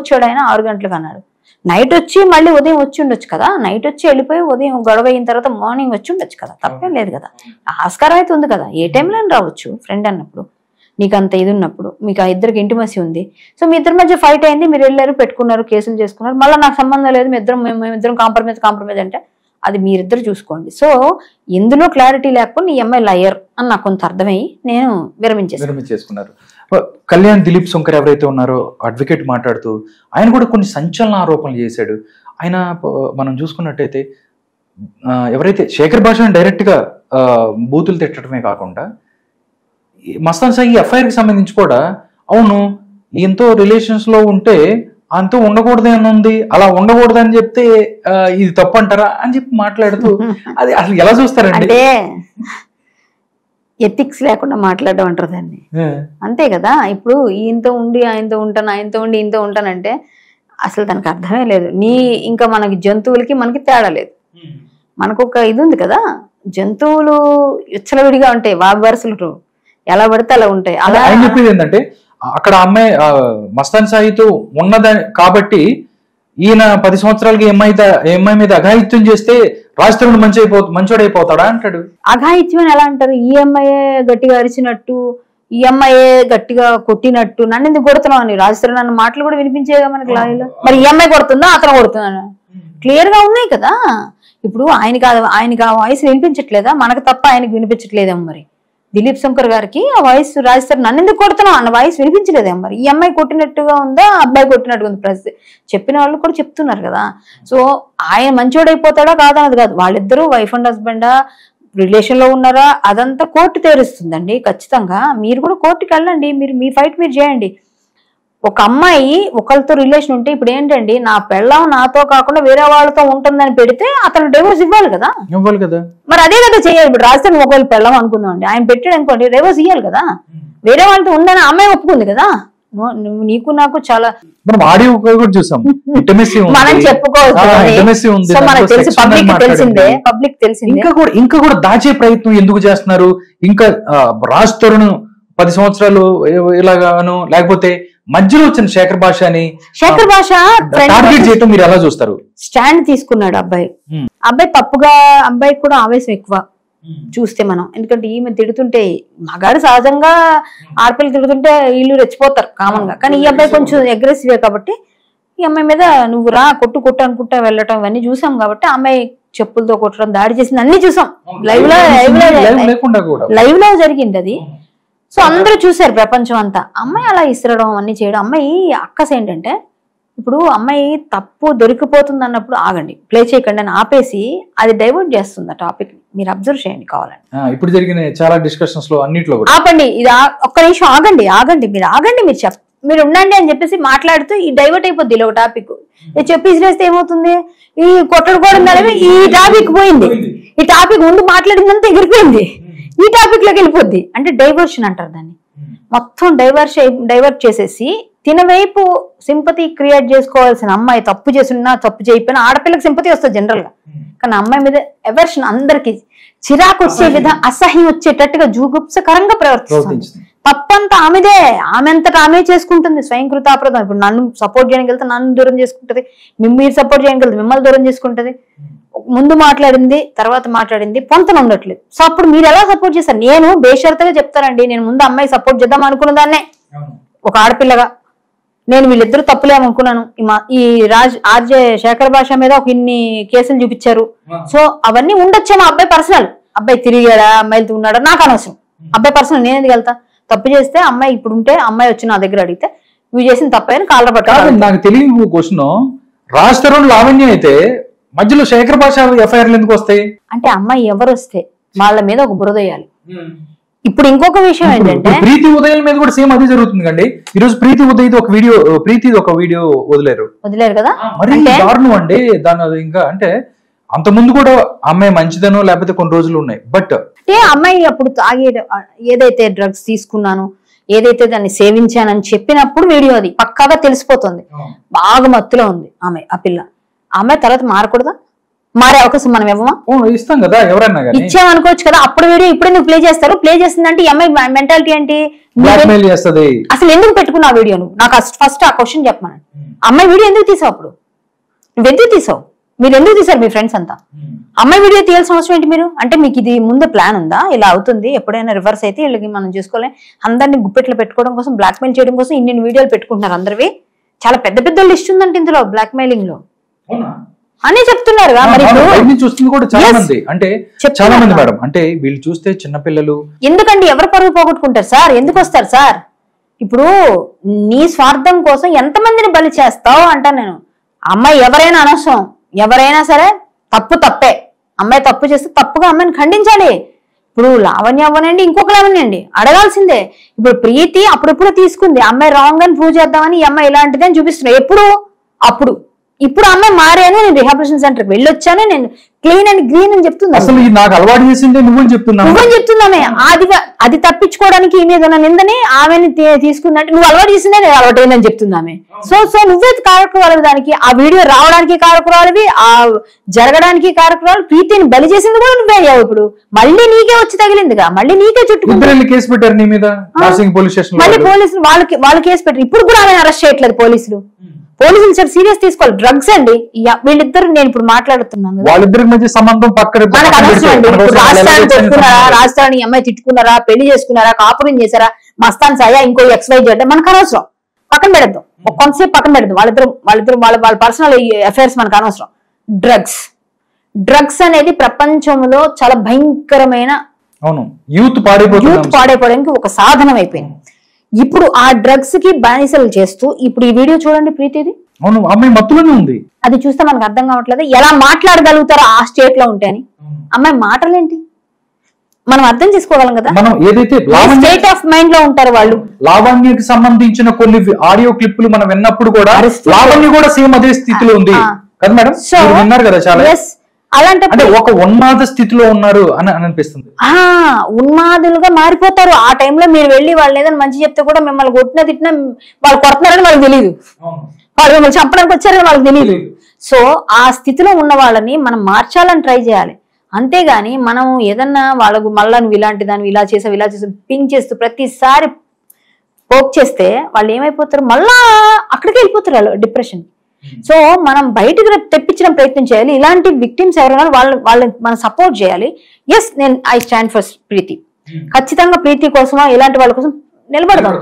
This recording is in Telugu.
వచ్చాడు ఆయన 6 గంటలకు అన్నాడు. నైట్ వచ్చి మళ్ళీ ఉదయం వచ్చి ఉండొచ్చు కదా, నైట్ వచ్చి వెళ్ళిపోయి ఉదయం గొడవ అయిన తర్వాత మార్నింగ్ వచ్చి ఉండొచ్చు కదా, తప్పేం లేదు కదా. ఆస్కారం అయితే ఉంది కదా, ఏ టైంలో రావచ్చు ఫ్రెండ్ అన్నప్పుడు, నీకు అంత ఇది ఉన్నప్పుడు, మీకు ఆ ఇద్దరికి ఇంటిమసీ ఉంది. సో మీ ఇద్దరి మధ్య ఫైట్ అయింది, మీరు వెళ్ళారు, పెట్టుకున్నారు, కేసులు చేసుకున్నారు, మళ్ళీ నాకు సంబంధం లేదు, మేమిద్దరం కాంప్రమైజ్ అంటే అది మీరిద్దరు చూసుకోండి. సో ఎందులో క్లారిటీ లేకపోతే నీ అమ్మాయి లయర్ అని నాకు కొంత అర్థమయ్యి నేను విరమించేసుకున్నారు. కళ్యాణ్ దిలీప్ శంకర్ ఎవరైతే ఉన్నారో అడ్వకేట్ మాట్లాడుతూ ఆయన కూడా కొన్ని సంచలన ఆరోపణలు చేశాడు. ఆయన మనం చూసుకున్నట్టయితే ఎవరైతే శేఖర్ భాషను డైరెక్ట్ గా బూతులు తిట్టడమే కాకుండా మస్తాన్ సాయి ఎఫ్ఐఆర్కి సంబంధించి కూడా అవును ఈయనతో రిలేషన్స్ లో ఉంటే అంతా ఉండకూడదు అని ఉంది, అలా ఉండకూడదు అని చెప్తే ఇది తప్పు అంటారా అని చెప్పి మాట్లాడుతూ అది అసలు ఎలా చూస్తారండి? అంటే ఎథిక్స్ లేకుండా మాట్లాడడం అంటారు దాన్ని, అంతే కదా. ఇప్పుడు ఈయనతో ఉండి ఆయనతో ఉంటాను, ఆయనతో ఉండి ఈయనతో ఉంటానంటే అసలు తనకు అర్థమే లేదు. ఇంకా మనకి జంతువులకి మనకి తేడా లేదు. మనకు ఒక ఇది ఉంది కదా, జంతువులు విచ్చలవిడిగా ఉంటాయి, వాగ్వరసలు ఎలా పడితే అలా ఉంటాయి. అలా ఆయన చెప్పేది ఏంటంటే అక్కడ అమ్మాయి మస్తాన్ సాయితో ఉన్నదని కాబట్టి ఈయన 10 సంవత్సరాలకి అమ్మాయి మీద అఘాయిత్యం చేస్తే రాజతరుడు మంచోడైపోతాడా అంటాడు. అఘాయిత్యం ఎలా అంటారు? ఈ అమ్మాయే గట్టిగా అరిచినట్టు, ఈ అమ్మాయే గట్టిగా కొట్టినట్టు, నన్ను ఎందుకు కొడుతున్నావు అని రాజతరుడు నన్ను మాటలు కూడా వినిపించేగా మనకి లాయలో. మరి ఈ అమ్మాయి కొడుతుందా అతను కొడుతున్నా? క్లియర్ గా ఉన్నాయి కదా. ఇప్పుడు ఆయనకి ఆ వాయిస్ వినిపించట్లేదా? మనకు తప్ప ఆయనకి వినిపించట్లేదేమో. మరి దిలీప్ శంకర్ గారికి ఆ వాయిస్ రాజేస్తారు నన్ను ఎందుకు కొడుతున్నావు అన్న వాయిస్ వినిపించలేదేమో. మరి ఈ అమ్మాయి కొట్టినట్టుగా ఉందా, అబ్బాయి కొట్టినట్టుగా ఉంది? ప్రస్తుతం చెప్పిన వాళ్ళు కూడా చెప్తున్నారు కదా. సో ఆయన మంచోడైపోతాడా కాదన్నది కాదు, వాళ్ళిద్దరూ వైఫ్ అండ్ హస్బెండా, రిలేషన్ లో ఉన్నారా, అదంతా కోర్టు తేరుస్తుందండి ఖచ్చితంగా. మీరు కూడా కోర్టుకి వెళ్ళండి, మీరు మీ ఫైట్ మీరు చేయండి. ఒక అమ్మాయి ఒకరితో రిలేషన్ ఉంటే ఇప్పుడు ఏంటండి, నా పెళ్ళం నాతో కాకుండా వేరే వాళ్ళతో ఉంటుందని పెడితే అతను డివోర్స్ ఇవ్వాలి కదా. మరి అదే కదా చేయాలి. ఇప్పుడు రాజధాని ఒకవేళ పెళ్ళం అనుకుందాం అండి, ఆయన పెట్టాడు అనుకోండి, డివోర్స్ ఇవ్వాలి కదా. వేరే వాళ్ళతో ఉందని అమ్మాయి ఒప్పుకుంది కదా. నీకు నాకు చాలా మనం చెప్పుకోవచ్చు, మనకు తెలిసి పబ్లిక్ తెలిసిందే. ఇంకా కూడా దాచే ప్రయత్నం ఎందుకు చేస్తున్నారు? ఇంకా రాజతరుణ్ 10 సంవత్సరాలు ఇలాగాను, లేకపోతే మధ్యలో వచ్చిన శేఖర్ భాష టార్గెట్ చేయటం మీరు ఎలా చూస్తారు? స్టాండ్ తీసుకున్నాడు అబ్బాయి తప్పుగా, అబ్బాయికి కూడా ఆవేశం ఎక్కువ చూస్తే మనం. ఎందుకంటే ఈమె తిడుతుంటే, మగాడు సహజంగా ఆడపిల్లలు తిడుతుంటే వీళ్ళు రెచ్చిపోతారు కామన్ గా, కానీ ఈ అబ్బాయి కొంచెం అగ్రెసివే కాబట్టి ఈ అమ్మాయి మీద నువ్వు రా కొట్టు అనుకుంటా వెళ్ళటం ఇవన్నీ చూసాం కాబట్టి, అమ్మాయి చెప్పులతో కొట్టడం, దాడి చేసింది అన్ని చూసాం. లైవ్ లో జరిగింది అది. సో అందరూ చూసారు, ప్రపంచం అంతా. అమ్మాయి అలా ఇస్తరడం అన్ని చేయడం. అమ్మాయి అక్కస్ ఏంటంటే, ఇప్పుడు అమ్మాయి తప్పు దొరికిపోతుంది అన్నప్పుడు ఆగండి, ప్లే చేయకండి అని ఆపేసి అది డైవర్ట్ చేస్తుంది ఆ టాపిక్ ని. మీరు అబ్జర్వ్ చేయండి కావాలండి. ఇప్పుడు జరిగిన చాలా డిస్కషన్స్ లో అన్నిట్లో ఆపండి, ఇది ఒక్క నిమిషం ఆగండి, మీరు ఉండండి అని చెప్పేసి మాట్లాడుతూ ఈ డైవర్ట్ అయిపోద్ది ఇలా ఒక టాపిక్. చెప్పేసి వేస్తే ఏమవుతుంది, ఈ కొట్టడుకోవడం కలిపి ఈ టాపిక్ పోయింది, ఈ టాపిక్ ముందు మాట్లాడిందంతా ఎగిరిపోయింది, ఈ టాపిక్ లోకి వెళ్ళిపోద్ది. అంటే డైవర్షన్ అంటారు దాన్ని. మొత్తం డైవర్ట్ చేసేసి తిన వైపు సింపతి క్రియేట్ చేసుకోవాల్సిన అమ్మాయి తప్పు చేసినా తప్పు చేయకపోయినా ఆడపిల్లకి సింపతి వస్తుంది జనరల్ గా, కానీ అమ్మాయి మీద ఎవర్షన్ అందరికి చిరాకు వచ్చే విధంగా అసహ్యం వచ్చేటట్టుగా జూగుప్సకరంగా ప్రవర్తిస్తుంది. తప్పంతా ఆమెదే, ఆమెంతటా ఆమె చేసుకుంటుంది, స్వయంకృతాపరాధం. ఇప్పుడు నన్ను సపోర్ట్ చేయడానికి వెళ్తే నన్ను దూరం చేసుకుంటది, మీరు సపోర్ట్ చేయడానికి వెళ్తే మిమ్మల్ని దూరం చేసుకుంటది. ముందు మాట్లాడింది తర్వాత మాట్లాడింది పొంతన ఉండట్లేదు. సో అప్పుడు మీరు ఎలా సపోర్ట్ చేస్తారు? నేను బేషరతుగా చెప్తానండి, నేను ముందు అమ్మాయి సపోర్ట్ చేద్దాం అనుకున్న దాన్నే ఒక ఆడపిల్లగా. నేను వీళ్ళిద్దరూ తప్పులేమనుకున్నాను. ఈ ఆర్జే శేఖర్ భాష మీద ఒక ఇన్ని కేసులు చూపించారు. సో అవన్నీ ఉండొచ్చేమో, అబ్బాయి పర్సనల్, అబ్బాయి తిరిగాడా అమ్మాయిలతో ఉన్నాడా నాకు అనవసరం, అబ్బాయి పర్సనల్, నేను ఎందుకు వెళ్తా? తప్పు చేస్తే అమ్మాయి ఇప్పుడు ఉంటే అమ్మాయి వచ్చి నా దగ్గర అడిగితే నువ్వు చేసిన తప్పని కాళ్ళ పట్టాలి. నాకు తెలియని క్వశ్చన్, రాజతరుణ్ లావణ్య అయితే మధ్యలో శేఖర్ భాష ఎఫ్ఐఆర్లు ఎందుకు వస్తాయి? అంటే అమ్మాయి ఎవరు వస్తే వాళ్ళ మీద ఒక బురద వేయాలి. ఇప్పుడు ఇంకొక విషయం ఏంటంటే, ప్రీతి ఉదయం మీద కూడా సేమ్ అదే జరుగుతుంది కండి. ఈ రోజు ప్రీతి ఉదయ్ ఒక వీడియో వదిలేరు కదా, మరి దారుణం అండి. దాని ఇంకా అంటే అంత ముందు కూడా అమ్మాయి మంచిదనో లేకపోతే కొన్ని రోజులు ఉన్నాయి, బట్ అమ్మాయి అప్పుడు ఏదైతే డ్రగ్స్ తీసుకున్నాను, ఏదైతే దాన్ని సేవించానని చెప్పినప్పుడు వీడియో అది పక్కాగా తెలిసిపోతుంది. బాగా మత్తులో ఉంది ఆమె, ఆ పిల్ల. ఆమె తర్వాత మారకూడదా? మారే అవకాశం మనం ఇవ్వమా? ఇస్తాం కదా, ఎవరన్నా కానీ ఇచ్చామనుకోవచ్చు కదా. అప్పుడు వీడియో ఇప్పుడు ఎందుకు ప్లే చేస్తారు? ప్లే చేసిందంటే ఈ అమ్మాయి మెంటాలిటీ ఏంటి? బ్లాక్మెయిల్ చేస్తుంది. అసలు ఎందుకు పెట్టుకున్నా వీడియో? నువ్వు నాకు ఫస్ట్ ఆ క్వశ్చన్ చెప్పమని. అమ్మాయి వీడియో ఎందుకు తీసావు? అప్పుడు నువ్వెందుకు తీసావు? మీరు ఎందుకు తీసారు మీ ఫ్రెండ్స్ అంతా? అమ్మాయి వీడియో తీయాల్సిన అవసరం ఏంటి మీరు? అంటే మీకు ఇది ముందు ప్లాన్ ఉందా? ఇలా అవుతుంది, ఎప్పుడైనా రివర్స్ అయితే వీళ్ళకి మనం చూసుకోలేం, అందరినీ గుప్పెట్లో పెట్టుకోవడం కోసం, బ్లాక్మెయిల్ చేయడం కోసం ఇన్ని వీడియోలు పెట్టుకుంటున్నారు. అందరివి చాలా పెద్ద పెద్ద లిస్ట్ ఉందంటే ఇందులో బ్లాక్మెయిలింగ్ లో అని చెప్తున్నారు. మరి చూస్తుంది కూడా చాలా మంది, అంటే చాలా మంది మేడం. అంటే వీళ్ళు చూస్తే చిన్నపిల్లలు ఎందుకండి ఎవరు పరువు పోగొట్టుకుంటారు సార్? ఎందుకు వస్తారు సార్? ఇప్పుడు నీ స్వార్థం కోసం ఎంతమందిని బలి చేస్తావు అంటా నేను. అమ్మాయి ఎవరైనా అనవసరం, ఎవరైనా సరే తప్పు తప్పే. అమ్మాయి తప్పు చేస్తే తప్పుగా అమ్మాయిని ఖండించాలి. ఇప్పుడు లావణ్య అవ్వనండి, ఇంకొక లావణ్య అండి, అడగాల్సిందే. ఇప్పుడు ప్రీతి అప్పుడప్పుడు తీసుకుంది, అమ్మాయి రాంగ్ అని ప్రూవ్ చేద్దామని ఈ అమ్మాయి ఇలాంటిది అని చూపిస్తున్నా. ఎప్పుడు? అప్పుడు. ఇప్పుడు అమ్మాయి మారాను, నేను రిహాబిలిటేషన్ సెంటర్కి వెళ్ళొచ్చాను, నేను క్లీన్ అండ్ గ్రీన్ అని చెప్తుంది. అసలు నాకు అలవాటు చేసిందే నువ్వని చెప్తున్నామే. అది తప్పించుకోవడానికి ఈ మీద ఉన్న నిందని ఆమెని తీసుకుందంటే నువ్వు అలవాటు చేసిందే నేను అలవాటు అయిందని చెప్తున్నామే. సో నువ్వే కారకురాలివి దానికి. ఆ వీడియో రావడానికి కారకురాలివి, ఆ జరగడానికి కారకురాలు. ప్రీతిని బలి చేసింది కూడా నువ్వే అయ్యావు. ఇప్పుడు మళ్ళీ నీకే వచ్చి తగిలిందిగా, మళ్ళీ నీకే చుట్టుకుంటారు. కేసు పెట్టారు నీ మీద, మళ్ళీ పోలీసులు వాళ్ళు కేసు పెట్టారు. ఇప్పుడు కూడా ఆమె అరెస్ట్ చేయట్లేదు పోలీసులు. పోలీసులు చాలా సీరియస్ తీసుకోవాలి. డ్రగ్స్ అండి వీళ్ళిద్దరు. నేను ఇప్పుడు మాట్లాడుతున్నాను, వాళ్ళిద్దరి మధ్య సంబంధం పక్కన మనకు అనవసరం అండి. రాజస్థాన్ పెట్టుకున్నారా, రాజస్థాన్ అమ్మాయి తిట్టుకున్నారా, పెళ్లి చేసుకున్నారా, కాపురం చేశారా, మస్తాన్ సాయా, ఇంకో XYZ మనకు అనవసరం. పక్కన పెడద్దాం, కొంతసేపు పక్కన పెడదాం. వాళ్ళిద్దరు వాళ్ళ పర్సనల్ అఫైర్స్ మనకు అనవసరం. డ్రగ్స్ అనేది ప్రపంచంలో చాలా భయంకరమైన యూత్ పాడైపోవడానికి ఒక సాధనం అయిపోయింది. ఇప్పుడు ఆ డ్రగ్స్ కి బానిసలు చేస్తూ ఇప్పుడు ఈ వీడియో చూడండి ప్రీతిది. అమ్మాయి మత్తులోనే ఉంది. అది చూస్తే మనకు అర్థం కావట్లేదు ఎలా మాట్లాడగలుగుతారో ఆ స్టేట్ లో ఉంటే అని. అమ్మాయి మాటలేంటి మనం అర్థం చేసుకోగలం కదా. మనం ఏదైతే స్టేట్ ఆఫ్ మైండ్ లో ఉంటారు వాళ్ళు. లావణ్యకి సంబంధించిన కొన్ని ఆడియో క్లిప్పులు మనం విన్నప్పుడు కూడా లావణ్య కూడా సేమ్ అదే స్థితిలో ఉంది కదా మేడం. విన్నారు కదా చాలా. అలాంటి ఒక ఉన్మాద స్థితిలో ఉన్నారు అని అనిపిస్తుంది. ఉన్మాదులుగా మారిపోతారు. ఆ టైంలో మీరు వెళ్ళి వాళ్ళు ఏదైనా మంచి చెప్తే కూడా మిమ్మల్ని కొట్టినా తిట్టినా వాళ్ళు కొడుతున్నారని వాళ్ళకి తెలియదు, వాళ్ళు మిమ్మల్ని చంపడానికి వచ్చారని వాళ్ళకి తెలియదు. సో ఆ స్థితిలో ఉన్న వాళ్ళని మనం మార్చాలని ట్రై చేయాలి. అంతేగాని మనం ఏదన్నా వాళ్ళకు మళ్ళా నువ్వు ఇలాంటి దాన్ని ఇలా చేసావు పింక్ చేస్తూ ప్రతిసారి పోక్ చేస్తే వాళ్ళు ఏమైపోతారు, మళ్ళా అక్కడికి వెళ్ళిపోతారు వాళ్ళు డిప్రెషన్. సో మనం బయటకు తెప్పించడం ప్రయత్నం చేయాలి. ఇలాంటి విక్టిమ్స్ ఎవరైనా వాళ్ళని మనం సపోర్ట్ చేయాలి. ఎస్, నేను ఐ స్టాండ్ ఫర్ ప్రీతి. ఖచ్చితంగా ప్రీతి కోసమో ఇలాంటి వాళ్ళ కోసం నిలబడదాం.